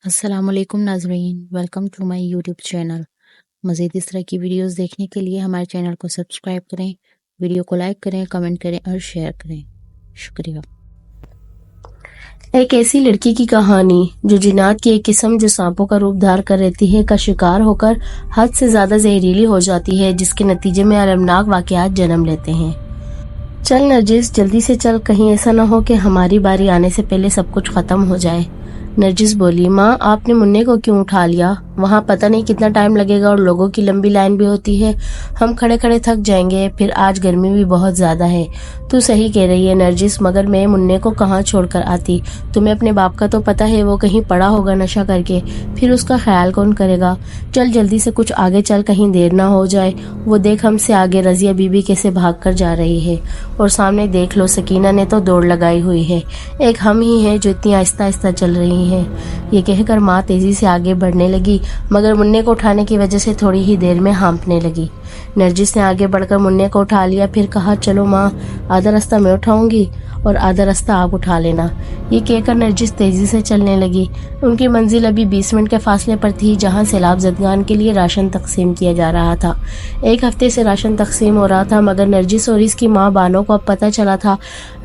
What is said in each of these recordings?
السلام علیکم ناظرین، welcome to my YouTube channel. مزید اس طرح کی ویڈیوز دیکھنے کے لیے ہمارے چینل کو سبسکرائب کریں، ویڈیو کو لائک کریں، کمنٹ کریں اور شیئر کریں۔ شکریہ۔ ایک ایسی لڑکی کی کہانی جو جنات کی ایک قسم جو سانپوں کا روپ دھار کر رہتی ہے کا شکار ہو کر حد سے زیادہ زہریلی ہو جاتی ہے، جس کے نتیجے میں المناک واقعات جنم لیتے ہیں۔ چل نرجس، جلدی سے چل، کہیں ایسا نہ ہو کہ ہماری باری آنے سے پہلے سب کچھ ختم ہو جائے۔ نرجس بولی، ماں آپ نے منّے کو کیوں اٹھا لیا؟ وہاں پتہ نہیں کتنا ٹائم لگے گا اور لوگوں کی لمبی لائن بھی ہوتی ہے، ہم کھڑے کھڑے تھک جائیں گے، پھر آج گرمی بھی بہت زیادہ ہے۔ تو صحیح کہہ رہی ہے نرجس، مگر میں منّے کو کہاں چھوڑ کر آتی؟ تمہیں اپنے باپ کا تو پتہ ہے، وہ کہیں پڑا ہوگا نشہ کر کے، پھر اس کا خیال کون کرے گا؟ چل جلدی سے کچھ آگے چل، کہیں دیر نہ ہو جائے۔ وہ دیکھ ہم سے آگے رضیہ بی بی کیسے بھاگ کر جا رہی ہے، اور سامنے دیکھ لو سکینہ نے تو دوڑ لگائی ہوئی ہے، ایک ہم ہی ہیں جو اتنی آہستہ آہستہ چل رہی ہیں۔ یہ کہہ کر ماں تیزی سے آگے بڑھنے لگی، مگر منّے کو اٹھانے کی وجہ سے تھوڑی ہی دیر میں ہانپنے لگی۔ نرجس نے آگے بڑھ کر منّے کو اٹھا لیا، پھر کہا، چلو ماں، آدھا راستہ میں اٹھاؤں گی اور آدھا راستہ آپ اٹھا لینا۔ یہ کہہ کر نرجس تیزی سے چلنے لگی۔ ان کی منزل ابھی 20 منٹ کے فاصلے پر تھی، جہاں سیلاب زدگان کے لیے راشن تقسیم کیا جا رہا تھا۔ ایک ہفتے سے راشن تقسیم ہو رہا تھا، مگر نرجس اور اس کی ماں بانو کو اب پتہ چلا تھا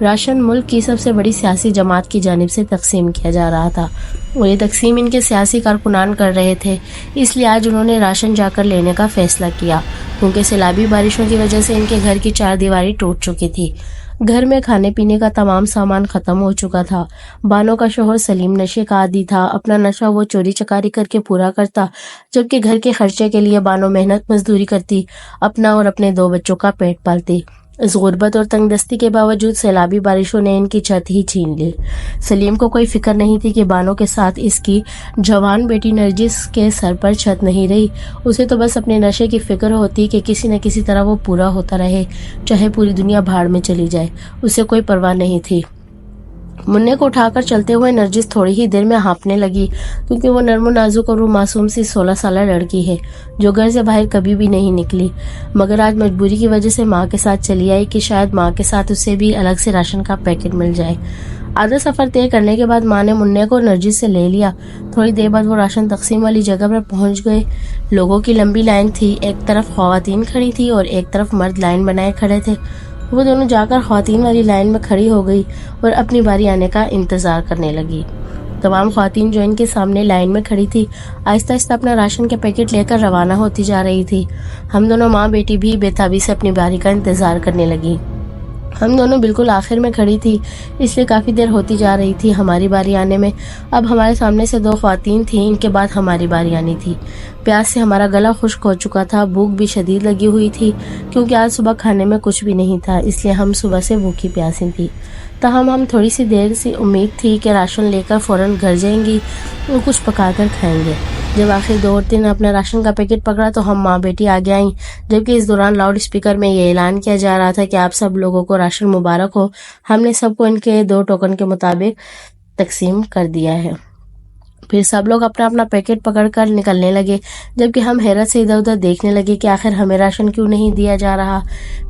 راشن ملک کی سب سے بڑی سیاسی جماعت کی جانب سے تقسیم کیا جا رہا تھا، اور یہ تقسیم ان کے سیاسی کارکنان کر رہے تھے۔ اس لیے آج انہوں نے راشن جا کر لینے کا فیصلہ کیا، کیونکہ سیلابی بارشوں کی وجہ سے ان کے گھر کی چار دیواری ٹوٹ چکی تھی۔ گھر میں کھانے پینے کا تمام سامان ختم ہو چکا تھا۔ بانو کا شوہر سلیم نشے کا عادی تھا، اپنا نشہ وہ چوری چکاری کر کے پورا کرتا، جبکہ گھر کے خرچے کے لیے بانو محنت مزدوری کرتی، اپنا اور اپنے 2 بچوں کا پیٹ پالتی۔ اس غربت اور تنگ دستی کے باوجود سیلابی بارشوں نے ان کی چھت ہی چھین لی۔ سلیم کو کوئی فکر نہیں تھی کہ بانو کے ساتھ اس کی جوان بیٹی نرجس کے سر پر چھت نہیں رہی، اسے تو بس اپنے نشے کی فکر ہوتی کہ کسی نہ کسی طرح وہ پورا ہوتا رہے، چاہے پوری دنیا بھاڑ میں چلی جائے، اسے کوئی پرواہ نہیں تھی۔ منّے کو اٹھا کر چلتے ہوئے نرجس تھوڑی ہی دیر میں ہانپنے لگی، کیونکہ وہ نرم و نازک اور وہ معصوم سی 16 سالہ لڑکی ہے جو گھر سے باہر کبھی بھی نہیں نکلی، مگر آج مجبوری کی وجہ سے ماں کے ساتھ چلی آئی کہ شاید ماں کے ساتھ اسے بھی الگ سے راشن کا پیکٹ مل جائے۔ آدھا سفر طے کرنے کے بعد ماں نے منّے کو نرجس سے لے لیا۔ تھوڑی دیر بعد وہ راشن تقسیم والی جگہ پر پہنچ گئے۔ لوگوں کی لمبی لائن تھی، ایک طرف خواتین کھڑی تھی اور ایک طرف مرد لائن بنائے کھڑے تھے۔ وہ دونوں جا کر خواتین والی لائن میں کھڑی ہو گئی اور اپنی باری آنے کا انتظار کرنے لگی۔ تمام خواتین جو ان کے سامنے لائن میں کھڑی تھی آہستہ آہستہ اپنا راشن کے پیکٹ لے کر روانہ ہوتی جا رہی تھی۔ ہم دونوں ماں بیٹی بھی بے تابی سے اپنی باری کا انتظار کرنے لگی۔ ہم دونوں بالکل آخر میں کھڑی تھی، اس لیے کافی دیر ہوتی جا رہی تھی ہماری باری آنے میں۔ اب ہمارے سامنے سے 2 خواتین تھیں، ان کے بعد ہماری باری آنی تھی۔ پیاس سے ہمارا گلا خشک ہو چکا تھا، بھوک بھی شدید لگی ہوئی تھی، کیونکہ آج صبح کھانے میں کچھ بھی نہیں تھا، اس لیے ہم صبح سے بھوکی پیاسی تھی۔ تاہم ہم تھوڑی سی دیر سے امید تھی کہ راشن لے کر فوراً گھر جائیں گی اور کچھ پکا کر کھائیں گے۔ جب آخر 2 عورتیں نے اپنا راشن کا پیکٹ پکڑا تو ہم ماں بیٹی آگے آئیں، جبکہ اس دوران لاؤڈ اسپیکر میں یہ اعلان کیا جا رہا تھا کہ آپ سب لوگوں کو راشن مبارک ہو، ہم نے سب کو ان کے 2 ٹوکن کے مطابق تقسیم کر دیا ہے۔ پھر سب لوگ اپنا اپنا پیکٹ پکڑ کر نکلنے لگے، جبکہ ہم حیرت سے ادھر ادھر دیکھنے لگے کہ آخر ہمیں راشن کیوں نہیں دیا جا رہا۔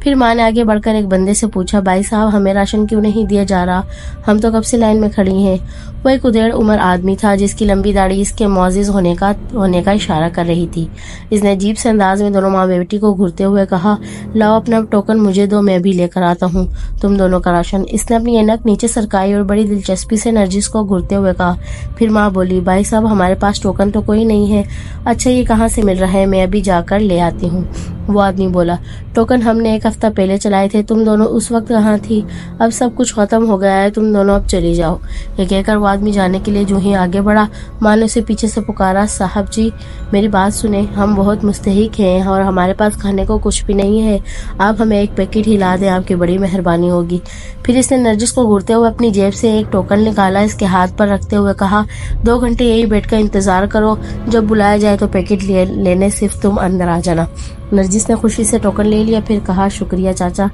پھر ماں نے آگے بڑھ کر ایک بندے سے پوچھا، بھائی صاحب ہمیں راشن کیوں نہیں دیا جا رہا؟ ہم تو کب سے لائن میں کھڑی ہیں۔ وہ ایک ادھیڑ عمر آدمی تھا جس کی لمبی داڑھی اس کے معزز ہونے کا اشارہ کر رہی تھی۔ اس نے عجیب سے انداز میں دونوں ماں بیٹی کو گھورتے ہوئے کہا، لاؤ اپنا ٹوکن مجھے دو، میں بھی لے کر آتا ہوں تم دونوں کا راشن۔ اس نے اپنی اینک نیچے سرکائی اور بڑی دلچسپی سے نرجس کو گھورتے ہوئے کہا۔ پھر ماں بولی، بھائی صاحب ہمارے پاس ٹوکن تو کوئی نہیں ہے۔ اچھا یہ کہاں سے مل رہا ہے، میں ابھی جا کر لے آتی ہوں۔ وہ آدمی بولا، ٹوکن ہم نے 1 ہفتہ پہلے چلائے تھے، تم دونوں اس وقت کہاں تھی؟ اب سب کچھ ختم ہو گیا ہے، تم دونوں اب چلی جاؤ۔ یہ کہہ کر وہ آدمی جانے کے لیے جو ہی آگے بڑھا، ماں نے اسے پیچھے سے پکارا، صاحب جی میری بات سنیں، ہم بہت مستحق ہیں اور ہمارے پاس کھانے کو کچھ بھی نہیں ہے، آپ ہمیں ایک پیکٹ ہی لا دیں، آپ کی بڑی مہربانی ہوگی۔ پھر اس نے نرجس کو گھورتے ہوئے اپنی جیب سے ایک ٹوکن نکالا، اس کے ہاتھ پر رکھتے ہوئے کہا، 2 گھنٹے یہی بیٹھ کر انتظار کرو، جب بلایا جائے تو پیکٹ لینے صرف تم اندر آ جانا۔ نرجس نے خوشی سے ٹوکن لے لیا، پھر کہا، شکریہ چاچا۔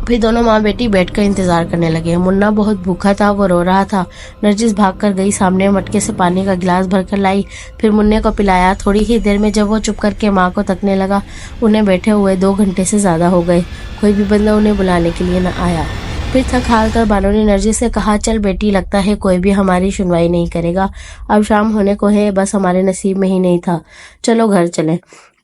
پھر دونوں ماں بیٹی بیٹھ کر انتظار کرنے لگے۔ منا بہت بھوکا تھا، وہ رو رہا تھا۔ نرجس بھاگ کر گئی، سامنے مٹکے سے پانی کا گلاس بھر کر لائی، پھر منّے کو پلایا۔ تھوڑی ہی دیر میں جب وہ چپ کر کے ماں کو تکنے لگا، انہیں بیٹھے ہوئے 2 گھنٹے سے زیادہ ہو گئے، کوئی بھی بندہ انہیں بلانے کے لیے نہ آیا۔ फिर थक हार कर बानो ने नरजिस से कहा, चल बेटी, लगता है कोई भी हमारी सुनवाई नहीं करेगा। अब शाम होने को है, बस हमारे नसीब में ही नहीं था। चलो घर चलें।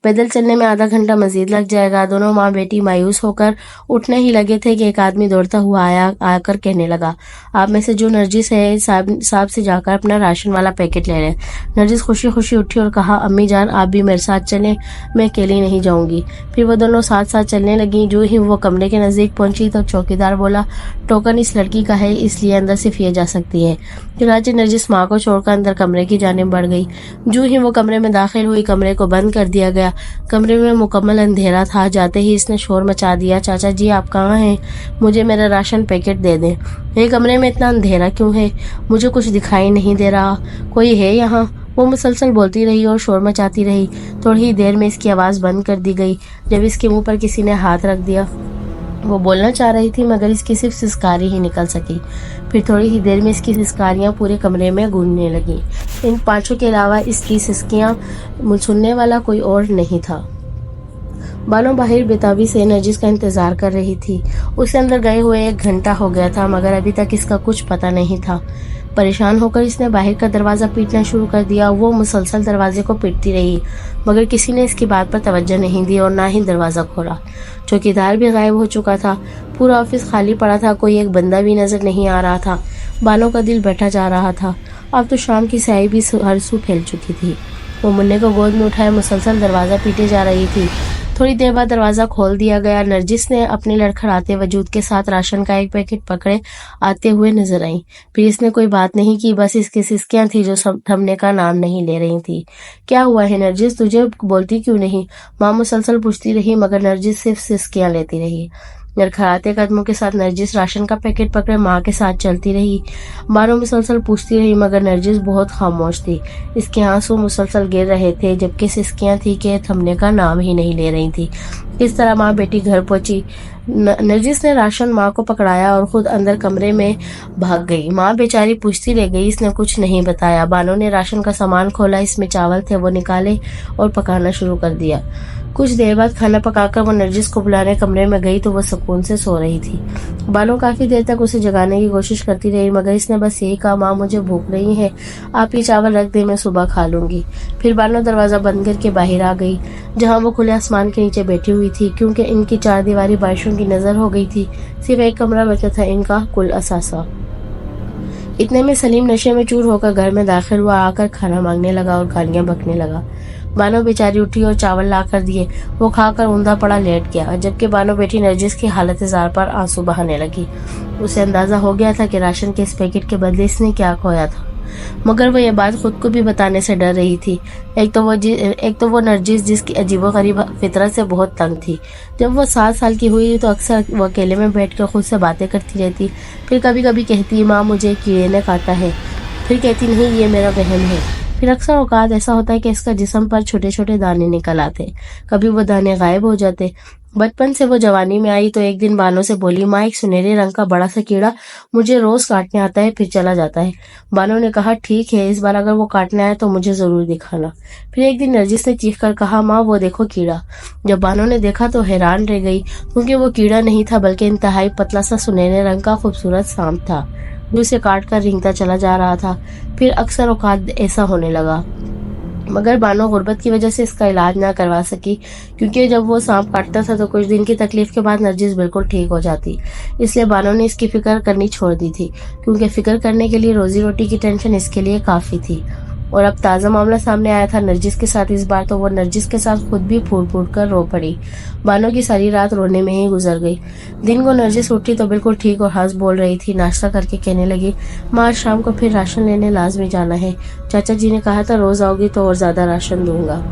पैदल चलने में आधा घंटा मजीद लग जाएगा। दोनों माँ बेटी मायूस होकर उठने ही लगे थे कि एक आदमी दौड़ता हुआ आकर कहने लगा, आप में से जो नरजिस है साहब से जाकर अपना राशन वाला पैकेट ले लें। नरजिस खुशी खुशी उठी और कहा, अम्मी जान, आप भी मेरे साथ चलें, मैं अकेली नहीं जाऊंगी। फिर वो दोनों साथ साथ चलने लगी। जो ही वो कमरे के नजदीक पहुंची तो चौकीदार बोला, टोकन इस लड़की का है, इसलिए अंदर सिर्फ ये जा सकती है। चुनांचे नरजिस माँ को छोड़कर अंदर कमरे की जानिब बढ़ गई। जो ही वो कमरे में दाखिल हुई, कमरे को बंद कर दिया गया। कमरे में मुकम्मल अंधेरा था। जाते ही इसने शोर मचा दिया, चाचा जी आप कहाँ हैं? मुझे मेरा राशन पैकेट दे दें। ये कमरे में इतना अंधेरा क्यों है? मुझे कुछ दिखाई नहीं दे रहा। कोई है यहाँ? वो मुसलसल बोलती रही और शोर मचाती रही। थोड़ी ही देर में इसकी आवाज़ बंद कर दी गई। जब इसके मुंह पर किसी ने हाथ रख दिया। वो बोलना चाह रही थी मगर इसकी सिर्फ सिसकारी ही निकल सकी। फिर थोड़ी ही देर में इसकी सिसकारियां पूरे कमरे में गूंजने लगीं। इन पांचों के अलावा इसकी सिसकियां सुनने वाला कोई और नहीं था। बानो बाहर बेताबी से नरजिस का इंतजार कर रही थी। उसे अंदर गए हुए 1 घंटा हो गया था मगर अभी तक इसका कुछ पता नहीं था। परेशान होकर इसने बाहर का दरवाजा पीटना शुरू कर दिया। वो मुसलसल दरवाजे को पीटती रही मगर किसी ने इसकी बात पर तवज्जो नहीं दी और ना ही दरवाजा खोला। चौकीदार भी गायब हो चुका था। पूरा ऑफिस खाली पड़ा था। कोई एक बंदा भी नजर नहीं आ रहा था। बानो का दिल बैठा जा रहा था। अब तो शाम की स्याही भी हर सू फैल चुकी थी। वो मुन्ने को गोद में उठाए मुसलसल दरवाजा पीटे जा रही थी। थोड़ी देर बाद दरवाजा खोल दिया गया। नरजिस ने अपने लड़खड़ाते वजूद के साथ राशन का एक पैकेट पकड़े आते हुए नजर आई। फिर इसने कोई बात नहीं की, बस इसकी सिसकियां थी जो थमने का नाम नहीं ले रही थी। क्या हुआ है नरजिस, तुझे बोलती क्यों नहीं? माँ मुसलसल पूछती रही मगर नरजिस सिर्फ सिसकियां लेती रही। लड़खड़ाते कदमों के साथ नरजिस राशन का पैकेट पकड़े माँ के साथ चलती रही। बानो मुसलसल पूछती रही मगर नरजिस बहुत खामोश थी। इसके आंसू मुसलसल गिर रहे थे जबकि सिसकियां थी कि थमने का नाम ही नहीं ले रही थी। इस तरह माँ बेटी घर पहुंची। नरजिस ने राशन माँ को पकड़ाया और खुद अंदर कमरे में भाग गई। माँ बेचारी पूछती रह गई, इसने कुछ नहीं बताया। बानो ने राशन का सामान खोला, इसमें चावल थे, वो निकाले और पकाना शुरू कर दिया। कुछ देर बाद खाना पकाकर वो नरजिस को बुलाने कमरे में गई तो वो सुकून से सो रही थी। बानो काफी देर तक उसे जगाने की कोशिश करती रही मगर इसने बस यही कहा, माँ मुझे भूख नहीं है, आप ये चावल रख दे, मैं सुबह खा लूंगी। फिर बानो दरवाजा बंद करके बाहर आ गई जहाँ वो खुले आसमान के नीचे बैठी हुई थी। क्योंकि इनकी 4 दीवारी बारिशों की नजर हो गई थी, सिर्फ एक कमरा बचा था इनका कुल असासा। इतने में सलीम नशे में चूर होकर घर में दाखिल हुआ। आकर खाना मांगने लगा और गालियां बकने लगा। बानो बेचारी उठी और चावल ला कर दिए। वो खाकर ऊंधा पड़ा लेट गया जबकि बानो बेटी नरजिस की हालत जार पर आंसू बहाने लगी। उसे अंदाजा हो गया था कि राशन के इस पैकेट के बदले इसने क्या खोया था मगर वो ये बात खुद को भी बताने से डर रही थी। एक तो वो नरजिस जिसकी अजीबोगरीब फितरत से बहुत तंग थी। जब वो 7 साल की हुई तो अक्सर वो अकेले में बैठकर खुद से बातें करती रहती। फिर कभी कभी कहती, माँ मुझे कीड़े ने काटा है। फिर कहती, नहीं ये मेरा वहम है। फिर अक्सर औकात ऐसा होता है कि इसका जिस्म पर छोटे छोटे दाने निकल आते। कभी वो दाने गायब हो जाते। बचपन से वो जवानी में आई तो एक दिन बानो से बोली, माँ एक सुनहरे रंग का बड़ा सा कीड़ा मुझे रोज काटने आता है फिर चला जाता है। बानो ने कहा, ठीक है, इस बार अगर वो काटने आए तो मुझे जरूर दिखाना। फिर एक दिन नरजिस ने चीख कर कहा, माँ वो देखो कीड़ा। जब बानो ने देखा तो हैरान रह गई क्योंकि वो कीड़ा नहीं था बल्कि इंतहाई पतला सा सुनहरे रंग का खूबसूरत सांप था जो उसे काट कर रेंगता चला जा रहा था। फिर अक्सर औकात ऐसा होने लगा मगर बानो गुर्बत की वजह से इसका इलाज ना करवा सकी क्योंकि जब वो सांप काटता था तो कुछ दिन की तकलीफ के बाद नरजिस बिल्कुल ठीक हो जाती। इसलिए बानो ने इसकी फिक्र करनी छोड़ दी थी क्योंकि फिक्र करने के लिए रोजी रोटी की टेंशन इसके लिए काफी थी। और अब ताज़ा मामला सामने आया था नरजिस के साथ। इस बार तो वो नरजिस के साथ खुद भी फूट फूट कर रो पड़ी। बानो की सारी रात रोने में ही गुजर गई। दिन को नरजिस उठी तो बिल्कुल ठीक और हंस बोल रही थी। नाश्ता करके कहने लगी, माँ आज शाम को फिर राशन लेने लाजमी जाना है। चाचा जी ने कहा था रोज आओगी तो और ज्यादा राशन दूंगा।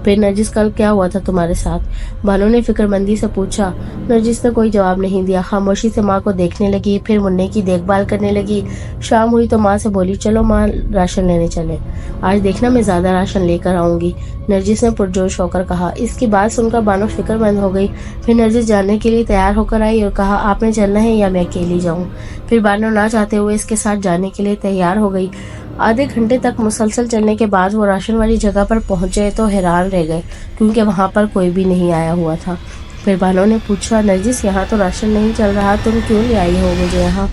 फिर नरजिस, कल क्या हुआ था तुम्हारे साथ? बानो ने फिक्रमंदी से पूछा। नरजिस ने कोई जवाब नहीं दिया, खामोशी से माँ को देखने लगी। फिर मुन्ने की देखभाल करने लगी। शाम हुई तो माँ से बोली, चलो माँ राशन लेने चले, आज देखना मैं ज्यादा राशन लेकर आऊंगी। नरजिस ने पुरजोश होकर कहा। इसकी बात सुनकर बानो फिक्रमंद हो गई। फिर नरजिस जाने के लिए तैयार होकर आई और कहा, आपने चलना है या मैं अकेली जाऊं? फिर बानो ना चाहते हुए इसके साथ जाने के लिए तैयार हो गई। आधे घंटे तक मुसलसल चलने के बाद वो राशन वाली जगह पर पहुंचे तो हैरान रह गए क्योंकि वहां पर कोई भी नहीं आया हुआ था। फिर बानो ने पूछा, नरजिस यहाँ तो राशन नहीं चल रहा, तुम क्यों ले आई हो मुझे यहाँ?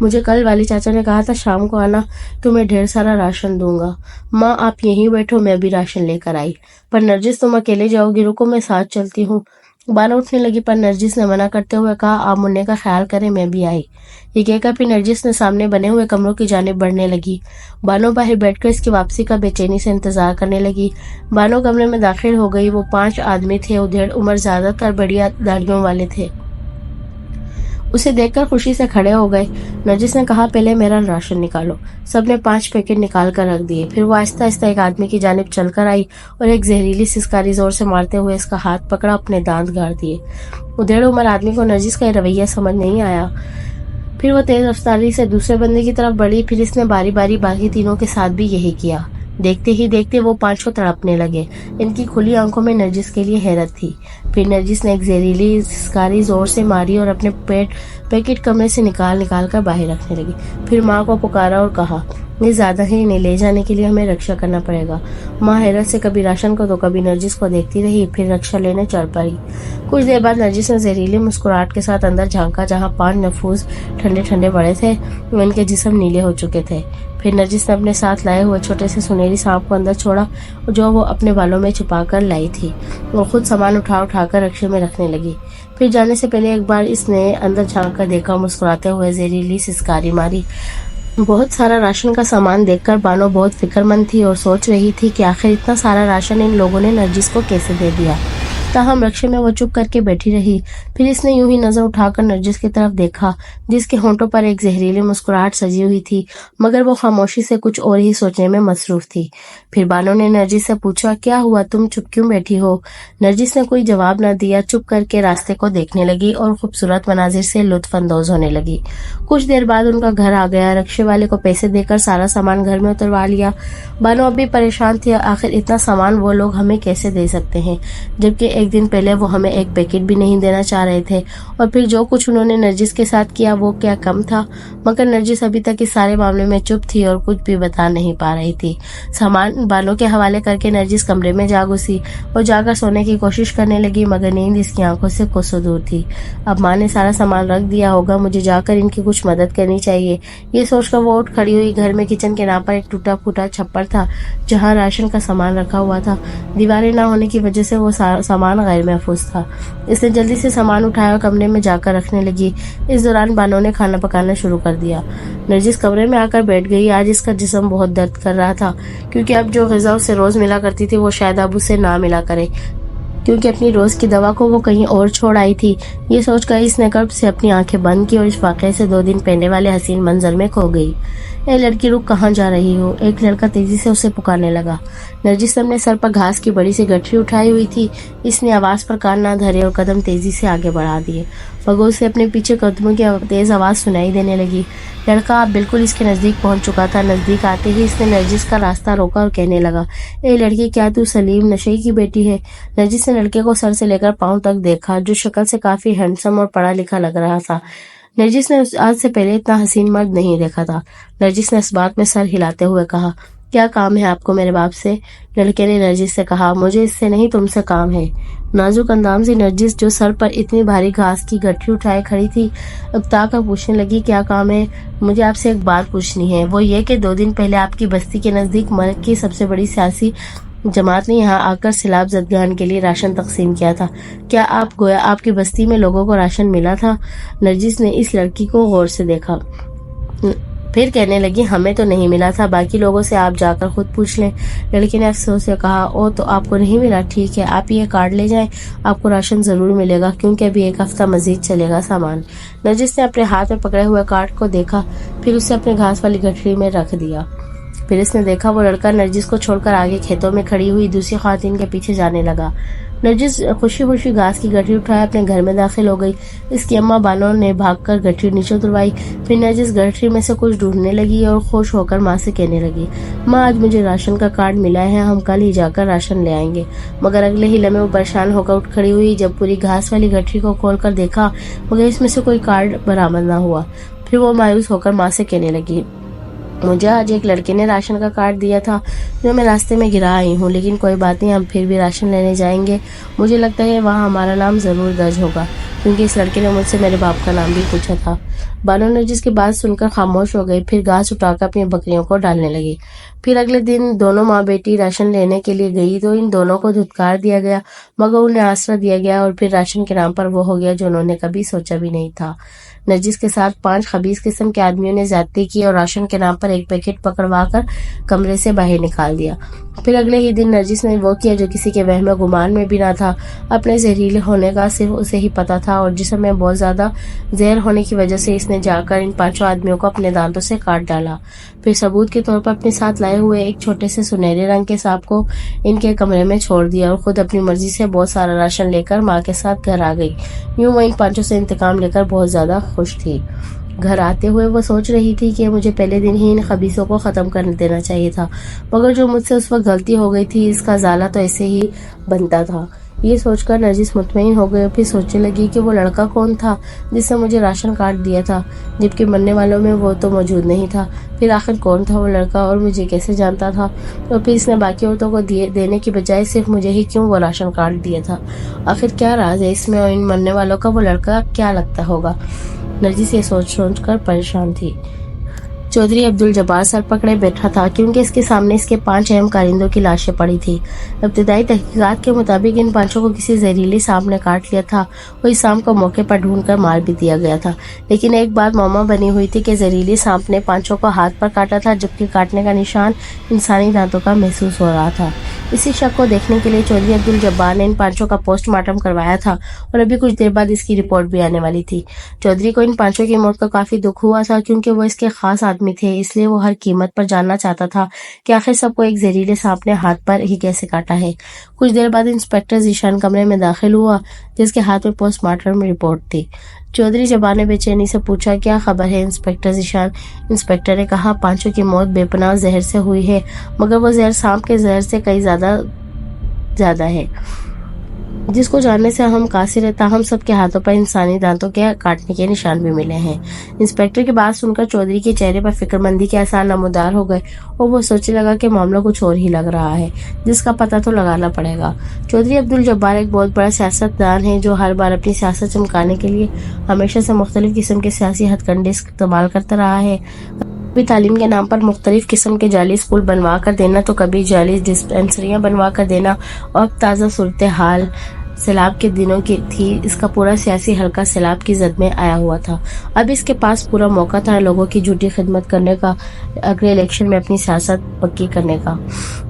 मुझे कल वाली चाचा ने कहा था शाम को आना, तुम्हें ढेर सारा राशन दूंगा। माँ आप यहीं बैठो, मैं भी राशन लेकर आई। पर नरजिस तुम अकेले जाओगी, रुको मैं साथ चलती हूँ। बानो उठने लगी पर नरजिस ने मना करते हुए कहा, आप मुन्ने का ख्याल करें, मैं भी आई। ये कहकर फिर नरजिस ने सामने बने हुए कमरों की जानिब बढ़ने लगी। बानो बाहर बैठकर इसकी वापसी का बेचैनी से इंतजार करने लगी। बानो कमरे में दाखिल हो गई। वो 5 आदमी थे, उधेड़ उम्र, ज्यादातर बढ़िया दाढ़ियों वाले थे। उसे देखकर खुशी से खड़े हो गए। नरजिस ने कहा, पहले मेरा राशन निकालो। सबने 5 पैकेट निकाल कर रख दिए। फिर वो आहिस्ता आहिस्ता एक आदमी की जानिब चलकर आई और एक जहरीली सिसकारी जोर से मारते हुए इसका हाथ पकड़ा, अपने दांत गाड़ दिए। उधेड़ उम्र आदमी को नरजिस का रवैया समझ नहीं आया। फिर वो तेज रफ्तारी से दूसरे बंदे की तरफ बढ़ी। फिर इसने बारी बारी बाकी तीनों के साथ भी यही किया। देखते ही देखते वो 5 तड़पने लगे। इनकी खुली आंखों में नरजिस के लिए हैरत थी। फिर नरजिस ने एक जहरीली सिसकारी जोर से मारी और अपने पैकेट कमरे से निकाल कर बाहर रखने लगी। फिर माँ को पुकारा और कहा, ये ज्यादा है, इन्हें ले जाने के लिए हमें रक्षा करना पड़ेगा। माँ हैरत से कभी राशन को तो कभी नरजिस को देखती रही। फिर रक्षा लेने चढ़ पड़ी। कुछ देर बाद नरजिस ने जहरीली मुस्कुराहट के साथ अंदर झांका, जहाँ 5 नफूस ठंडे ठंडे पड़े थे। उनके जिस्म नीले हो चुके थे। फिर नरजिस ने अपने साथ लाए हुए छोटे से सुनहरी सांप को अंदर छोड़ा, जो वो अपने बालों में छुपा कर लाई थी। वो खुद सामान उठा कर रक्शे में रखने लगी। फिर जाने से पहले एक बार इसने अंदर झांक कर देखा, मुस्कुराते हुए जहरीली सिसकारी मारी। बहुत सारा राशन का सामान देखकर बानो बहुत फिक्रमंद थी और सोच रही थी कि आखिर इतना सारा राशन इन लोगों ने नरजिस को कैसे दे दिया। ताहम रक्शे में वो चुप करके बैठी रही। फिर इसने यूं ही नजर उठाकर नरजिस की तरफ देखा, जिसके होंठों पर एक जहरीली मुस्कुराहट सजी हुई थी, मगर वो खामोशी से कुछ और ही सोचने में मसरूफ थी। फिर बानो ने नरजिस से पूछा, क्या हुआ, तुम चुप क्यों बैठी हो? नरजिस ने कोई जवाब न दिया, चुप करके रास्ते को देखने लगी और खूबसूरत मनाजिर से लुत्फ अंदोज होने लगी। कुछ देर बाद उनका घर आ गया। रक्शे वाले को पैसे देकर सारा सामान घर में उतरवा लिया। बानो अब भी परेशान थी, आखिर इतना सामान वो लोग हमें कैसे दे सकते हैं, जबकि एक दिन पहले वो हमें एक पैकेट भी नहीं देना चाह रहे थे। और फिर जो कुछ उन्होंने नरजिस के साथ किया वो क्या कम था? मगर नरजिस अभी तक इस सारे मामले में चुप थी और कुछ भी बता नहीं पा रही थी। सामान बानो के हवाले करके नरजिस कमरे में जा घुसी और जाकर सोने की कोशिश करने लगी, मगर नींद इसकी आंखों से कोसों दूर थी। अब माँ ने सारा सामान रख दिया होगा, मुझे जाकर इनकी कुछ मदद करनी चाहिए। ये सोचकर वो उठ खड़ी हुई। घर में किचन के नाम पर एक टूटा फूटा छप्पर था, जहाँ राशन का सामान रखा हुआ था। दीवारें न होने की वजह से वो सामान गैर महफूज था। इसने जल्दी से सामान उठाया और कमरे में जाकर रखने लगी। इस दौरान बानो ने खाना पकाना शुरू कर दिया। नरजिस कमरे में आकर बैठ गई। आज इसका जिस्म बहुत दर्द कर रहा था, क्योंकि अब जो ग़िज़ा उसे रोज मिला करती थी वो शायद अब उसे ना मिला करे, क्योंकि अपनी रोज की दवा को वो कहीं और छोड़ आई थी। ये सोचकर इसने कर्ब से अपनी आंखें बंद की और इस वाक़े से 2 दिन पहले वाले हसीन मंजर में खो गई। ए लड़की, रुक, कहाँ जा रही हो? एक लड़का तेजी से उसे पुकारने लगा। नरजिस अपने सर पर घास की बड़ी सी गठरी उठाई हुई थी। इसने आवाज पर कान ना धरे और कदम तेजी से आगे बढ़ा दिए, मगर उसे अपने पीछे कदमों की तेज आवाज सुनाई देने लगी। लड़का अब बिल्कुल इसके नजदीक पहुंच चुका था। नजदीक आते ही इसने नरजिस का रास्ता रोका और कहने लगा, ए लड़की, क्या तू सलीम नशे की बेटी है? नरजिस ने लड़के को सर से लेकर पांव तक देखा, जो शक्ल से काफी हैंडसम और पढ़ा लिखा लग रहा था। नरजिस ने आज से पहले इतना हसीन मर्द नहीं देखा था। नरजिस ने इस बात में सर हिलाते हुए कहा, क्या काम है आपको मेरे बाप से? लड़के ने नरजिस से कहा, मुझे इससे नहीं, तुमसे काम है। नाजुक अंदाज से नरजिस, जो सर पर इतनी भारी घास की गठरी उठाए खड़ी थी, उकता कर पूछने लगी, क्या काम है? मुझे आपसे एक बात पूछनी है। वो ये कि 2 दिन पहले आपकी बस्ती के नजदीक मुल्क की सबसे बड़ी सियासी जमात ने यहाँ आकर सैलाब ज़दगान के लिए राशन तकसीम किया था। क्या आप गोया आपकी बस्ती में लोगों को राशन मिला था? नरजिस ने इस लड़की को गौर से देखा, फिर कहने लगी, हमें तो नहीं मिला था, बाकी लोगों से आप जाकर खुद पूछ लें। लड़की ने अफसोस से कहा, ओ तो आपको नहीं मिला, ठीक है, आप ये कार्ड ले जाएं, आपको राशन जरूर मिलेगा, क्योंकि अभी 1 हफ्ता मजीद चलेगा सामान। नरजिस ने अपने हाथ में पकड़े हुए कार्ड को देखा, फिर उसे अपने घास वाली गठरी में रख दिया। फिर इसने देखा वो लड़का नरजिस को छोड़कर आगे खेतों में खड़ी हुई दूसरी खातिन के पीछे जाने लगा। नरजिस खुशी खुशी घास की गठरी उठाए अपने घर में दाखिल हो गई। इसकी अम्मा बानो ने भागकर गठरी नीचे उतरवाई। फिर नरजिस गठरी में से कुछ ढूंढने लगी और खुश होकर माँ से कहने लगी, माँ, आज मुझे राशन का कार्ड मिला है, हम कल ही जाकर राशन ले आएंगे। मगर अगले ही लम्हे वो परेशान होकर उठ खड़ी हुई जब पूरी घास वाली गठरी को खोलकर देखा, मगर इसमें से कोई कार्ड बरामद न हुआ। फिर वो मायूस होकर माँ से कहने लगी, مجھے آج ایک لڑکے نے راشن کا کارڈ دیا تھا جو میں راستے میں گرا آئی ہوں، لیکن کوئی بات نہیں، ہم پھر بھی راشن لینے جائیں گے۔ مجھے لگتا ہے وہاں ہمارا نام ضرور درج ہوگا، کیونکہ اس لڑکے نے مجھ سے میرے باپ کا نام بھی پوچھا تھا۔ بانو نرجس کی بات سن کر خاموش ہو گئی، پھر گھاس اٹھا کر اپنی بکریوں کو ڈالنے لگی۔ پھر اگلے دن دونوں ماں بیٹی راشن لینے کے لیے گئی تو ان دونوں کو دھتکار دیا گیا، مگر انہیں آسرا دیا گیا اور پھر راشن کے نام پر وہ ہو گیا جو انہوں نے کبھی سوچا بھی نہیں تھا۔ نرجس کے ساتھ 5 خبیث قسم کے آدمیوں نے زیادتی کی اور راشن کے نام پر ایک پیکٹ پکڑوا کر کمرے سے باہر نکال دیا۔ پھر اگلے ہی دن نرجس نے وہ کیا جو کسی کے وہم و گمان میں بھی نہ تھا۔ اپنے زہریلے ہونے کا صرف اسے ہی پتا تھا اور جسم میں بہت زیادہ زہر ہونے کی وجہ سے اس نے جا کر ان 5 آدمیوں کو اپنے دانتوں سے کاٹ ڈالا۔ پھر ثبوت کے طور پر اپنے ساتھ لائے ہوئے ایک چھوٹے سے سنہرے رنگ کے سانپ کو ان کے کمرے میں چھوڑ دیا اور خود اپنی مرضی سے بہت سارا راشن لے کر ماں کے ساتھ گھر آ گئی۔ یوں وہ ان 5 سے انتقام لے کر بہت زیادہ خوش تھی۔ گھر آتے ہوئے وہ سوچ رہی تھی کہ مجھے پہلے دن ہی ان خبیثوں کو ختم کر دینا چاہیے تھا، مگر جو مجھ سے اس وقت غلطی ہو گئی تھی اس کا ازالہ تو ایسے ہی بنتا تھا۔ یہ سوچ کر نرجس مطمئن ہو گئی اور پھر سوچنے لگی کہ وہ لڑکا کون تھا جس نے مجھے راشن کارڈ دیا تھا، جبکہ مرنے والوں میں وہ تو موجود نہیں تھا۔ پھر آخر کون تھا وہ لڑکا اور مجھے کیسے جانتا تھا؟ اور پھر اس نے باقی عورتوں کو دینے کی بجائے صرف مجھے ہی کیوں وہ راشن کارڈ دیا تھا؟ آخر کیا راز ہے اس میں اور ان مرنے والوں کا وہ لڑکا کیا لگتا ہوگا؟ نرجس یہ سوچ کر پریشان تھی۔ چودھری عبدالجبار سر پکڑے بیٹھا تھا کیونکہ اس کے سامنے اس کے 5 اہم کارندوں کی لاشیں پڑی تھی۔ ابتدائی تحقیقات کے مطابق ان 5 کو کسی زہریلی سانپ نے کاٹ لیا تھا اور اس سانپ کو موقع پر ڈھونڈ کر مار بھی دیا گیا تھا، لیکن ایک بات معمہ بنی ہوئی تھی کہ زہریلی سانپ نے 5 کو ہاتھ پر کاٹا تھا، جبکہ کاٹنے کا نشان انسانی دانتوں کا محسوس ہو رہا تھا۔ اسی شک کو دیکھنے کے لیے چودھری عبدالجبار نے ان 5 کا پوسٹ مارٹم کروایا تھا اور ابھی کچھ دیر بعد اس کی رپورٹ بھی آنے والی تھی۔ چودھری کو ان 5 کی موت کا کافی دکھ ہوا تھا کیونکہ وہ اس کے خاص آدمی تھے، اس لیے وہ ہر قیمت پر جاننا چاہتا تھا کہ آخر سب کو ایک زہریلے سانپ نے ہاتھ پر ہی کیسے کاٹا ہے۔ کچھ دیر بعد انسپکٹر ذیشان کمرے میں داخل ہوا جس کے ہاتھ میں پوسٹ مارٹم رپورٹ تھی۔ چودھری جبار نے بے چینی سے پوچھا، کیا خبر ہے انسپکٹر ذیشان؟ انسپکٹر نے کہا، 5 کی موت بے پناہ زہر سے ہوئی ہے، مگر وہ زہر سانپ کے زہر سے کئی زیادہ ہے، جس کو جاننے سے ہم قاصر ہے، تاہم سب کے ہاتھوں پر انسانی دانتوں کے کاٹنے کے نشان بھی ملے ہیں۔ انسپکٹر کی بات سن کر چودھری کے چہرے پر فکر مندی کے آثار نمودار ہو گئے اور وہ سوچنے لگا کہ معاملہ کچھ اور ہی لگ رہا ہے، جس کا پتہ تو لگانا پڑے گا۔ چودھری عبدالجبار ایک بہت بڑا سیاست دان ہے جو ہر بار اپنی سیاست چمکانے کے لیے ہمیشہ سے مختلف قسم کے سیاسی ہتھ کنڈے استعمال کرتا رہا ہے۔ کبھی تعلیم کے نام پر مختلف قسم کے جعلی اسکول بنوا کر دینا تو کبھی جعلی ڈسپنسریاں بنوا کر دینا، اور اب تازہ صورتحال سیلاب کے دنوں کی تھی۔ اس کا پورا سیاسی حلقہ سیلاب کی زد میں آیا ہوا تھا۔ اب اس کے پاس پورا موقع تھا لوگوں کی جھوٹی خدمت کرنے کا، اگلے الیکشن میں اپنی سیاست پکی کرنے کا،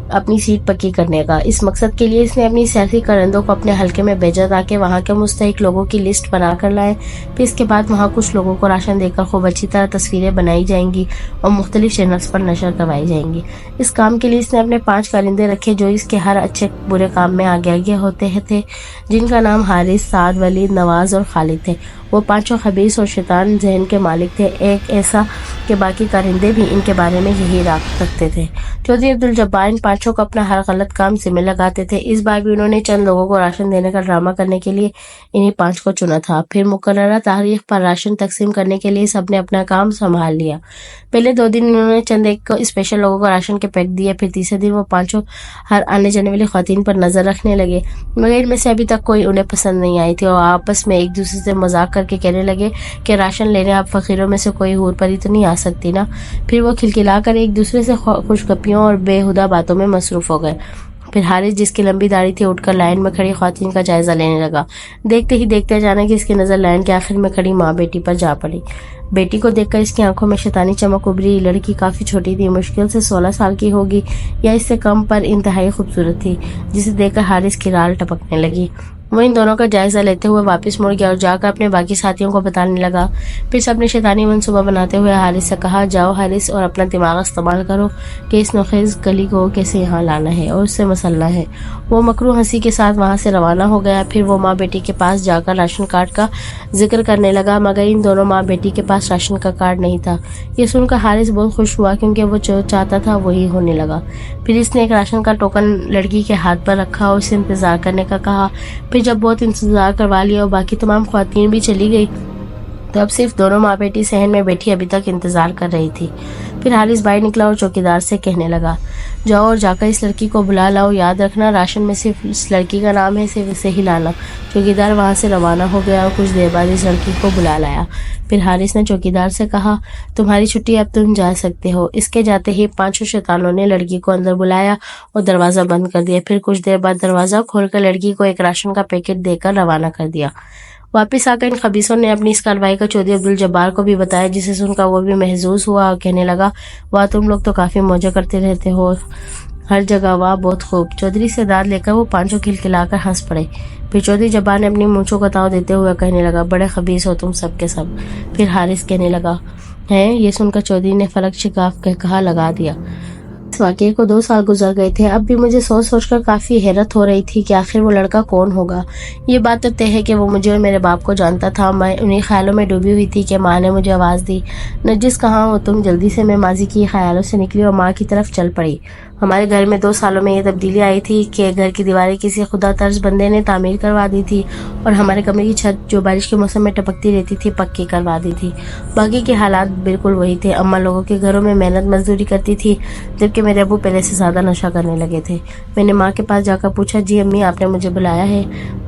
اپنی سیٹ پکی کرنے کا۔ اس مقصد کے لیے اس نے اپنی سیاسی کرندوں کو اپنے حلقے میں بھیجا تاکہ وہاں کے مستحق لوگوں کی لسٹ بنا کر لائیں۔ پھر اس کے بعد وہاں کچھ لوگوں کو راشن دے کر خوب اچھی طرح تصویریں بنائی جائیں گی اور مختلف چینلز پر نشر کروائی جائیں گی۔ اس کام کے لیے اس نے اپنے 5 کارندے رکھے جو اس کے ہر اچھے برے کام میں آگے ہوتے تھے، جن کا نام حارث، سعد، ولید، نواز اور خالد تھے۔ وہ 5 خبیث اور شیطان ذہن کے مالک تھے، ایک ایسا کہ باقی کارندے بھی ان کے بارے میں یہی رکھتے تھے۔ چودھری عبدالجبار ان 5 کو اپنا ہر غلط کام ذمہ لگاتے تھے۔ اس بار بھی انہوں نے چند لوگوں کو راشن دینے کا ڈرامہ کرنے کے لیے انہی 5 کو چنا تھا۔ پھر مقررہ تاریخ پر راشن تقسیم کرنے کے لیے سب نے اپنا کام سنبھال لیا۔ پہلے 2 دن انہوں نے چند ایک اسپیشل لوگوں کو راشن کے پیک دیے، پھر تیسرے دن وہ 5 ہر آنے جانے والی خواتین پر نظر رکھنے لگے، مگر ان میں سے ابھی تک کوئی انہیں پسند نہیں آئی تھی اور آپس میں ایک دوسرے سے مذاق کر کے کہنے لگے کہ راشن لینے آپ فقیروں میں سے کوئی حور پری تو نہیں آ سکتی نا۔ پھر وہ کھلکھلا کر ایک دوسرے سے خوش گپیوں اور بےہودہ باتوں میں مصروف ہو گئے۔ پھر حارث جس کی لمبی داڑھی تھی اٹھ کر لائن میں کھڑی خواتین کا جائزہ لینے لگا۔ دیکھتے ہی دیکھتے اچانک اس کی نظر لائن کے آخر میں کھڑی ماں بیٹی پر جا پڑی۔ بیٹی کو دیکھ کر اس کی آنکھوں میں شیطانی چمک ابھری۔ لڑکی کافی چھوٹی تھی، مشکل سے 16 سال کی ہوگی یا اس سے کم، پر انتہائی خوبصورت تھی، جسے دیکھ کر حارث کی رال ٹپکنے لگی۔ وہ ان دونوں کا جائزہ لیتے ہوئے واپس مڑ گیا اور جا کر اپنے باقی ساتھیوں کو بتانے لگا۔ پھر سب نے شیطانی منصوبہ بناتے ہوئے حارث سے کہا، جاؤ حارث اور اپنا دماغ استعمال کرو کہ اس نوخیز کلی کو کیسے یہاں لانا ہے اور اس سے مسلنا ہے۔ وہ مکروہ ہنسی کے ساتھ وہاں سے روانہ ہو گیا۔ پھر وہ ماں بیٹی کے پاس جا کر راشن کارڈ کا ذکر کرنے لگا، مگر ان دونوں ماں بیٹی کے پاس راشن کا کارڈ نہیں تھا۔ یہ سن کر حارث بہت خوش ہوا کیونکہ وہ جو چاہتا تھا وہی ہونے لگا۔ پھر اس نے ایک راشن کا ٹوکن لڑکی کے ہاتھ پر رکھا اور اسے انتظار کرنے کا کہا۔ پھر جب بہت انتظار کروا لیا اور باقی تمام خواتین بھی چلی گئی तो अब सिर्फ दोनों माँ बेटी सहन में बैठी अभी तक इंतजार कर रही थी। फिर हारिस बाहर निकला और चौकीदार से कहने लगा, जाओ और जाकर इस लड़की को बुला लाओ, याद रखना राशन में सिर्फ इस लड़की का नाम है, सिर्फ इसे ही लाना। चौकीदार वहां से रवाना हो गया और कुछ देर बाद इस लड़की को बुला लाया। फिर हारिस ने चौकीदार से कहा, तुम्हारी छुट्टी, अब तुम जा सकते हो। इसके जाते ही 5 शैतानों ने लड़की को अंदर बुलाया और दरवाजा बंद कर दिया। फिर कुछ देर बाद दरवाजा खोलकर लड़की को एक राशन का पैकेट देकर रवाना कर दिया। वापिस आकर इन खबीसों ने अपनी इस कार्रवाई का चौधरी अब्दुल जब्बार को भी बताया, जिसे सुनकर वो भी महजूज हुआ और कहने लगा, वाह तुम लोग तो काफी मौजें करते रहते हो हर जगह, वाह बहुत खूब। चौधरी से दाद लेकर वो पांचों खिलखिलाकर हंस पड़े। फिर चौधरी जब्बार ने अपनी मूंछों का ताव देते हुए कहने लगा, बड़े खबीस हो तुम सब के सब। फिर हारिस कहने लगा, है? ये सुनकर चौधरी ने फलक शिकाफ कह कहा लगा दिया। इस वाकये को 2 साल गुजर गए थे। अब भी मुझे सोच सोचकर काफी हैरत हो रही थी कि आखिर वो लड़का कौन होगा। ये बात तो तय है कि वो मुझे और मेरे बाप को जानता था। मैं उन्हीं ख्यालों में डूबी हुई थी कि माँ ने मुझे आवाज दी, नरजिस कहाँ हो तुम? जल्दी से मैं माजी की ख्यालों से निकली और माँ की तरफ चल पड़ी। हमारे घर में 2 सालों में ये तब्दीली आई थी कि घर की दीवारें किसी खुदा तर्ज बंदे ने तामीर करवा दी थी और हमारे कमरे की छत जो बारिश के मौसम में टपकती रहती थी पक्की करवा दी थी। बाकी के हालात बिल्कुल वही थे। अम्मा लोगों के घरों में मेहनत मजदूरी करती थी, जबकि मेरे अबू पहले से ज्यादा नशा करने लगे थे। मैंने माँ के पास जाकर पूछा, जी अम्मी आपने मुझे बुलाया है?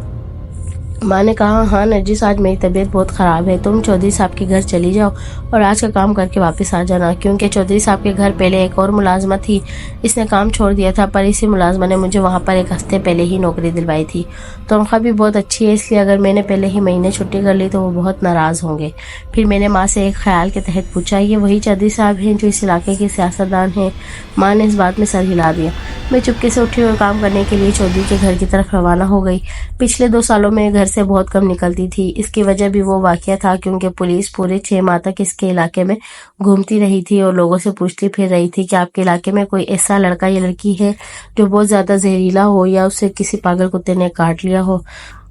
माँ ने कहा, हाँ नरजिस आज मेरी तबीयत बहुत ख़राब है, तुम चौधरी साहब के घर चली जाओ और आज का काम करके वापस आ जाना, क्योंकि चौधरी साहब के घर पहले एक और मुलाजमा थी, इसने काम छोड़ दिया था, पर इसी मुलाजमा ने मुझे वहाँ पर 1 हफ्ते पहले ही नौकरी दिलवाई थी। तनख्वाह भी बहुत अच्छी है, इसलिए अगर मैंने पहले ही महीने छुट्टी कर ली तो वो बहुत नाराज़ होंगे। फिर मैंने माँ से एक ख्याल के तहत पूछा, ये वही चौधरी साहब हैं जो इस इलाके के सियासतदान हैं? माँ ने इस बात में सर हिला दिया। मैं चुपके से उठी और काम करने के लिए चौधरी के घर की तरफ रवाना हो गई। पिछले 2 सालों में घर से बहुत कम निकलती थी। इसकी वजह भी वो वाकया था क्योंकि पुलिस पूरे 6 माह तक इसके इलाके में घूमती रही थी और लोगों से पूछती फिर रही थी कि आपके इलाके में कोई ऐसा लड़का या लड़की है जो बहुत ज्यादा जहरीला हो या उसे किसी पागल कुत्ते ने काट लिया हो,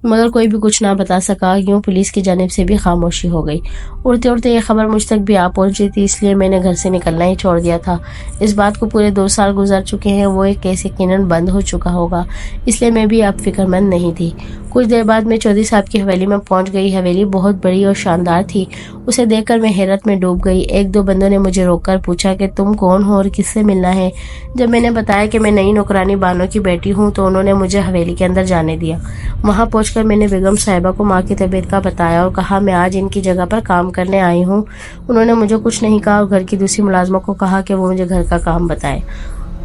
मगर कोई भी कुछ ना बता सका। यूं पुलिस की जानिब से भी खामोशी हो गई। उड़ते उड़ते ये खबर मुझ तक भी आ पहुंची थी, इसलिए मैंने घर से निकलना ही छोड़ दिया था। इस बात को पूरे 2 साल गुजर चुके हैं, वो एक केस यकीनन बंद हो चुका होगा, इसलिए मैं भी अब फिक्रमंद नहीं थी। कुछ देर बाद मैं चौधरी साहब की हवेली में पहुंच गई। हवेली बहुत बड़ी और शानदार थी। उसे देखकर मैं हैरत में डूब गई। 1-2 बंदों ने मुझे रोककर पूछा कि तुम कौन हो और किससे मिलना है। जब मैंने बताया कि मैं नई नौकरानी बानो की बेटी हूँ तो उन्होंने मुझे हवेली के अंदर जाने दिया। वहां पहुंचकर मैंने बेगम साहिबा को माँ की तबीयत का बताया और कहा मैं आज इनकी जगह पर काम करने आई हूँ। उन्होंने मुझे कुछ नहीं कहा और घर की दूसरी मुलाजमा को कहा कि वो मुझे घर का काम बताए।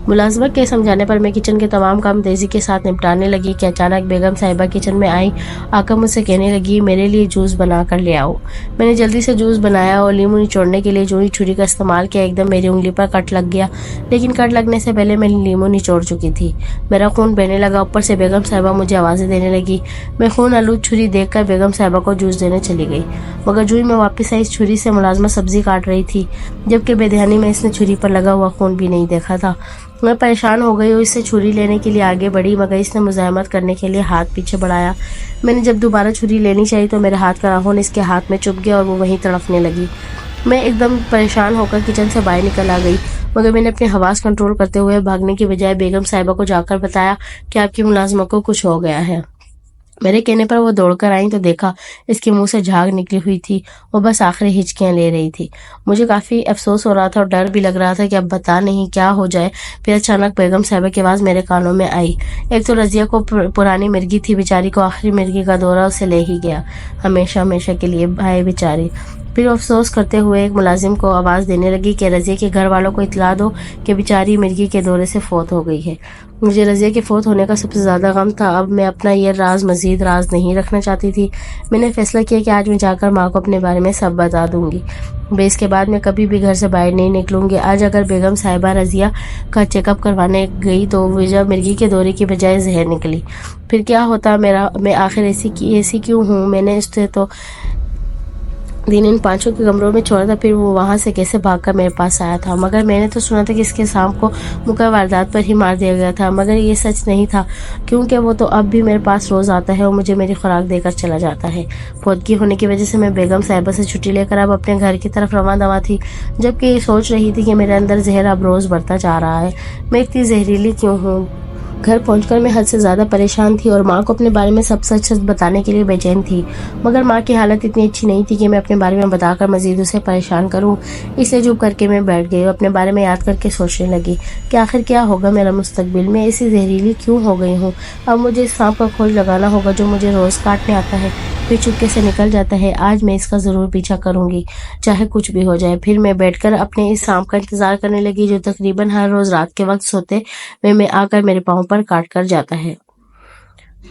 मुलाजमा के समझाने पर मैं किचन के तमाम काम तेजी के साथ निपटाने लगी कि अचानक बेगम साहिबा किचन में आई, आकर मुझसे कहने लगी, मेरे लिए जूस बना कर ले आओ। मैंने जल्दी से जूस बनाया और लीमू निचोड़ने के लिए जो ही छुरी का इस्तेमाल किया, एकदम मेरी उंगली पर कट लग गया, लेकिन कट लगने से पहले मैं लीमू निचोड़ चुकी थी। मेरा खून बहने लगा। ऊपर से बेगम साहिबा मुझे आवाज़ें देने लगी। मैं खून आलूद छुरी देखकर बेगम साहिबा को जूस देने चली गई, मगर जो ही मैं वापस आई इस छुरी से मुलाजमा सब्जी काट रही थी, जबकि बेध्यानी में इसने छुरी पर लगा हुआ खून भी नहीं देखा था। मैं परेशान हो गई और इससे छुरी लेने के लिए आगे बढ़ी, मगर इसने मुज़ाहमत करने के लिए हाथ पीछे बढ़ाया। मैंने जब दोबारा छुरी लेनी चाहिए तो मेरे हाथ का राहोन इसके हाथ में चुभ गया और वो वहीं तड़पने लगी। मैं एकदम परेशान होकर किचन से बाहर निकल आ गई, मगर मैंने अपने हवास कंट्रोल करते हुए भागने की बजाय बेगम साहिबा को जाकर बताया कि आपकी मुलाजमा को कुछ हो गया है। मेरे कहने पर वो दौड़कर आई तो देखा इसके मुंह से झाग निकली हुई थी। वो बस आखिरी हिचकियां ले रही थी। मुझे काफी अफसोस हो रहा था और डर भी लग रहा था कि अब बता नहीं क्या हो जाए। फिर अचानक बेगम साहिबा की आवाज मेरे कानों में आई। एक तो रजिया को पुरानी मिर्गी थी, बेचारी को आखिरी मिर्गी का दौरा उसे ले ही गया, हमेशा हमेशा के लिए, भाई बेचारी। फिर अफसोस करते हुए एक मुलाजिम को आवाज़ देने लगी कि रजिया के घर वालों को इतला दो कि बेचारी मिर्गी के दौरे से फौत हो गई है। मुझे रजिया के फौत होने का सबसे ज़्यादा गम था। अब मैं अपना ये राज मजीद राज नहीं रखना चाहती थी। मैंने फैसला किया कि आज मैं जाकर माँ को अपने बारे में सब बता दूंगी। इसके बाद मैं कभी भी घर से बाहर नहीं निकलूंगी। आज अगर बेगम साहिबा रजिया का चेकअप करवाने गई तो वजह मिर्गी के दौरे की बजाय जहर निकली। फिर क्या होता मेरा, मैं आखिर ऐसी क्यों हूँ? मैंने इससे तो दिन इन 5 के कमरों में छोड़ा था, फिर वो वहां से कैसे भागकर मेरे पास आया था? मगर मैंने तो सुना था कि इसके सांप को मुका वारदात पर ही मार दिया गया था, मगर ये सच नहीं था, क्योंकि वो तो अब भी मेरे पास रोज आता है और मुझे मेरी खुराक देकर चला जाता है। फौतगी होने की वजह से मैं बेगम साहिबा से छुट्टी लेकर अब अपने घर की तरफ रवाना दवा थी, जबकि ये सोच रही थी कि मेरे अंदर जहर अब रोज बढ़ता जा रहा है। मैं इतनी जहरीली क्यों हूँ? گھر پہنچ کر میں حد سے زیادہ پریشان تھی اور ماں کو اپنے بارے میں سب سچ بتانے کے لیے بے چین تھی، مگر ماں کی حالت اتنی اچھی نہیں تھی کہ میں اپنے بارے میں بتا کر مزید اسے پریشان کروں، اس لیے چپ کر کے میں بیٹھ گئی اور اپنے بارے میں یاد کر کے سوچنے لگی کہ آخر کیا ہوگا میرا مستقبل، میں ایسی زہریلی کیوں ہو گئی ہوں؟ اب مجھے اس سانپ کا کھوج لگانا ہوگا جو مجھے روز کاٹنے آتا ہے پھر چپکے سے نکل جاتا ہے۔ آج میں اس کا ضرور پیچھا کروں گی، چاہے کچھ بھی ہو جائے۔ پھر میں بیٹھ کر اپنے اس سانپ کا انتظار کرنے لگی جو تقریباً ہر روز رات کے وقت سوتے میں آ کر میرے پاؤں پر کاٹ کر جاتا ہے۔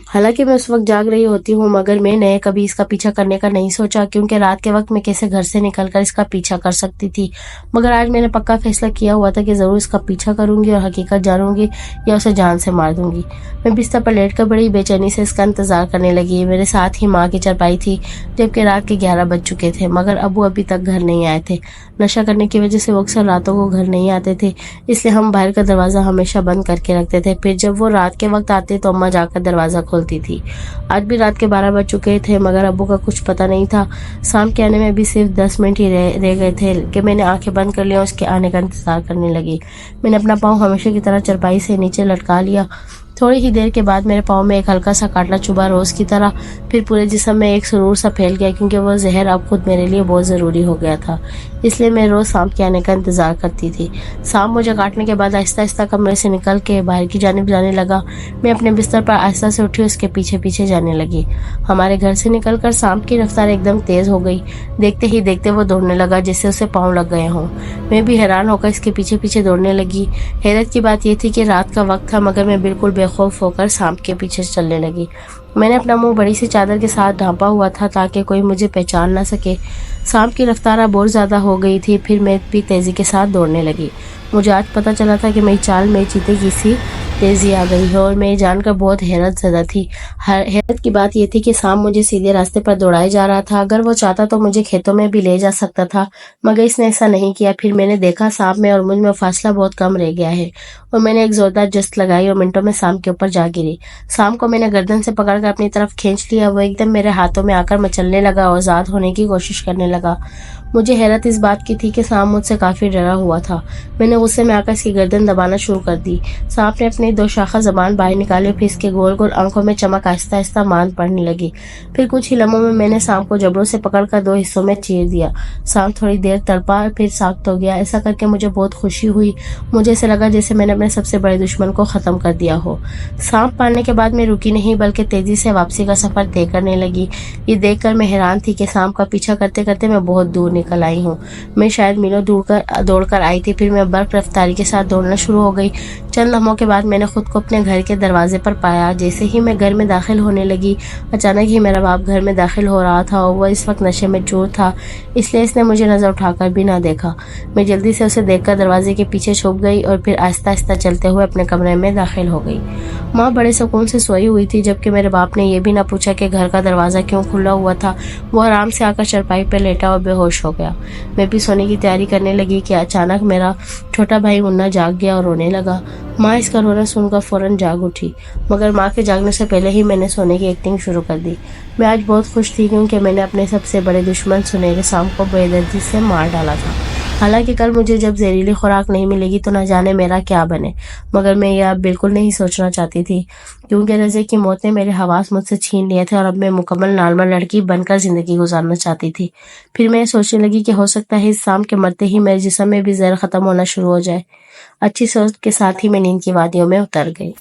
حالانکہ میں اس وقت جاگ رہی ہوتی ہوں، مگر میں نے کبھی اس کا پیچھا کرنے کا نہیں سوچا، کیونکہ رات کے وقت میں کیسے گھر سے نکل کر اس کا پیچھا کر سکتی تھی۔ مگر آج میں نے پکا فیصلہ کیا ہوا تھا کہ ضرور اس کا پیچھا کروں گی اور حقیقت جانوں گی یا اسے جان سے مار دوں گی۔ میں بستر پر لیٹ کر بڑی بے چینی سے اس کا انتظار کرنے لگی۔ میرے ساتھ ہی ماں کی چارپائی تھی، جبکہ رات کے 11 بج چکے تھے، مگر ابو ابھی تک گھر نہیں آئے تھے۔ نشہ کرنے کی وجہ سے وہ اکثر راتوں کو گھر نہیں آتے تھے، اس لیے ہم باہر کا دروازہ ہمیشہ بند کر کے رکھتے تھے۔ پھر جب وہ رات کے وقت آتے تو اماں جا کر دروازہ کھولتی تھی۔ آج بھی رات کے 12 بج چکے تھے، مگر ابو کا کچھ پتہ نہیں تھا۔ سانپ کے آنے میں بھی صرف 10 منٹ ہی رہ گئے تھے کہ میں نے آنکھیں بند کر لی اور اس کے آنے کا انتظار کرنے لگی۔ میں نے اپنا پاؤں ہمیشہ کی طرح چرپائی سے نیچے لٹکا لیا۔ تھوڑی ہی دیر کے بعد میرے پاؤں میں ایک ہلکا سا کاٹنا چبھا روز کی طرح، پھر پورے جسم میں ایک سرور سا پھیل گیا، کیونکہ وہ زہر اب خود میرے لیے بہت ضروری ہو گیا تھا۔ اس لیے میں روز سانپ کے آنے کا انتظار کرتی تھی۔ سانپ مجھے کاٹنے کے بعد آہستہ آہستہ کمرے سے نکل کے باہر کی جانب جانے لگا۔ میں اپنے بستر پر آہستہ سے اٹھی، اس کے پیچھے پیچھے جانے لگی۔ ہمارے گھر سے نکل کر سانپ کی رفتار ایک دم تیز ہو گئی۔ دیکھتے ہی دیکھتے وہ دوڑنے لگا جیسے اسے پاؤں لگ گئے ہوں۔ میں بھی حیران ہو کر اس کے پیچھے پیچھے دوڑنے لگی۔ حیرت کی بات یہ تھی کہ رات کا وقت تھا، مگر میں بالکل بے خوف ہو کر سانپ کے پیچھے چلنے لگی۔ میں نے اپنا منہ بڑی سی چادر کے ساتھ ڈھانپا ہوا تھا تاکہ کوئی مجھے پہچان نہ سکے۔ سانپ کی رفتار اب اور زیادہ ہو گئی تھی، پھر میں بھی تیزی کے ساتھ دوڑنے لگی۔ مجھے آج پتہ چلا تھا کہ میری چال میں چیتے کی سی تیزی آ گئی ہے اور میں یہ جان کر بہت حیرت زدہ تھی۔ حیرت کی بات یہ تھی کہ سانپ مجھے سیدھے راستے پر دوڑائے جا رہا تھا۔ اگر وہ چاہتا تو مجھے کھیتوں میں بھی لے جا سکتا تھا، مگر اس نے ایسا نہیں کیا۔ پھر میں نے دیکھا سانپ میں اور مجھ میں فاصلہ بہت کم رہ گیا ہے، اور میں نے ایک زوردار جست لگائی اور منٹوں میں سانپ کے اوپر جا گری۔ سانپ کو میں نے گردن سے پکڑ کر اپنی طرف کھینچ لیا۔ وہ ایک دم میرے ہاتھوں میں آ کر مچلنے لگا اور آزاد ہونے کی کوشش کرنے لگا۔ مجھے حیرت اس بات کی تھی کہ سانپ مجھ سے کافی ڈرا ہوا تھا۔ میں نے غصے میں آ کر اس کی گردن دبانا شروع کر دی۔ سانپ نے اپنی 2 شاخہ زبان باہر نکالی، پھر اس کے گول گول آنکھوں میں چمک آہستہ آہستہ ماند پڑنے لگی۔ پھر کچھ ہی لمحوں میں نے سانپ کو جبڑوں سے پکڑ کر 2 حصوں میں چیر دیا۔ سانپ تھوڑی دیر تڑپا، پھر ساکت ہو گیا۔ ایسا کر کے مجھے بہت خوشی ہوئی۔ مجھے ایسے لگا جیسے میں نے اپنے سب سے بڑے دشمن کو ختم کر دیا ہو۔ سانپ پالنے کے بعد میں رکی نہیں، بلکہ تیزی سے واپسی کا سفر طے کرنے لگی۔ یہ دیکھ کر میں حیران تھی کہ سانپ کا پیچھا کرتے کرتے میں بہت دور نکل آئی ہوں۔ میں شاید میلوں دوڑ کر آئی تھی۔ پھر میں برق رفتاری کے ساتھ دوڑنا شروع ہو گئی۔ چند لمحوں کے بعد میں نے خود کو اپنے گھر کے دروازے پر پایا۔ جیسے ہی میں گھر میں داخل ہونے لگی، اچانک ہی میرا باپ گھر میں داخل ہو رہا تھا، اور وہ اس وقت نشے میں چور تھا، اس لیے اس نے مجھے نظر اٹھا کر بھی نہ دیکھا۔ میں جلدی سے اسے دیکھ کر دروازے کے پیچھے چھپ گئی اور پھر آہستہ آہستہ چلتے ہوئے اپنے کمرے میں داخل ہو گئی۔ ماں بڑے سکون سے سوئی ہوئی تھی، جبکہ میرے باپ نے یہ بھی نہ پوچھا کہ گھر کا دروازہ کیوں کھلا ہوا تھا۔ وہ آرام سے آ کر چارپائی پہ لیٹا اور بے ہوش ہو گیا۔ میں بھی سونے کی تیاری کرنے لگی کہ اچانک میرا چھوٹا بھائی منا جاگ گیا اور رونے لگا۔ ماں اس کا رونا سن کر فوراً جاگ اٹھی، مگر ماں کے جاگنے سے پہلے ہی میں نے سونے کی ایکٹنگ شروع کر دی۔ میں آج بہت خوش تھی، کیونکہ میں نے اپنے سب سے بڑے دشمن سنہرے سانپ کو بے دردی سے مار ڈالا تھا۔ حالانکہ کل مجھے جب زہریلی خوراک نہیں ملے گی تو نہ جانے میرا کیا بنے، مگر میں یہ اب بالکل نہیں سوچنا چاہتی تھی، کیونکہ رضے کی موت نے میرے حواس مجھ سے چھین لیے تھے اور اب میں مکمل نارمل لڑکی بن کر زندگی گزارنا چاہتی تھی۔ پھر میں سوچنے لگی کہ ہو سکتا ہے اس سانپ کے مرتے ہی میرے جسم میں بھی زہر ختم ہونا شروع ہو جائے۔ اچھی سوچ کے ساتھ ہی میں نیند کی وادیوں میں اتر گئی۔